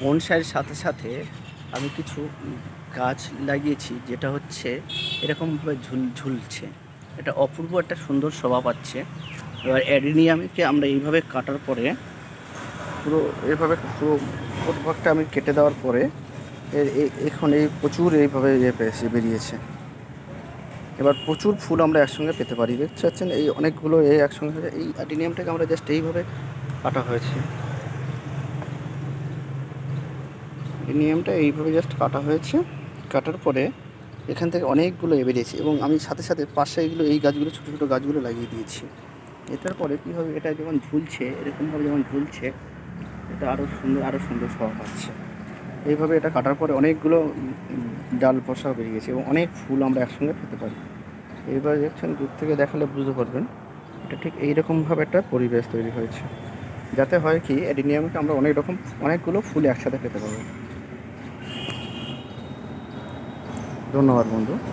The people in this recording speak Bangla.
বনসাইয়ের সাথে সাথে আমি কিছু গাছ লাগিয়েছি, যেটা হচ্ছে এরকমভাবে ঝুলছে। এটা অপূর্ব একটা সুন্দর শোভা পাচ্ছে। এবার অ্যাডিনিয়ামকে আমরা এইভাবে কাটার পরে পুরো এভাবে পুরো ভাগটা আমি কেটে দেওয়ার পরে এখন এই প্রচুর এইভাবে পেয়েছে বেরিয়েছে। এবার প্রচুর ফুল আমরা একসঙ্গে পেতে পারি। দেখতে পাচ্ছেন এই অনেকগুলো একসঙ্গে এই অ্যাডিনিয়ামটাকে আমরা জাস্ট এইভাবে কাটা হয়েছে। এই নিয়মটা এইভাবে জাস্ট কাটা হয়েছে। কাটার পরে এখান থেকে অনেকগুলো বেরিয়েছে এবং আমি সাথে সাথে পাশে এগুলো এই গাছগুলো ছোটো ছোটো গাছগুলো লাগিয়ে দিয়েছি। এটার পরে কী হবে, এটা যখন ঝুলছে এরকমভাবে যখন ঝুলছে, এটা আরও সুন্দর শোভা পাচ্ছে। এইভাবে এটা কাটার পরে অনেকগুলো ডাল পশা বেরিয়েছে এবং অনেক ফুল আমরা একসঙ্গে পেতে পারি। এইবার দেখছেন, দূর থেকে দেখালে বুঝতে পারবেন এটা ঠিক এইরকমভাবে একটা পরিবেশ তৈরি হয়েছে, যাতে হয় কি অ্যাডিনিয়ামকে আমরা অনেকগুলো ফুল একসাথে পেতে পারবো। ধন্যবাদ বন্ধু।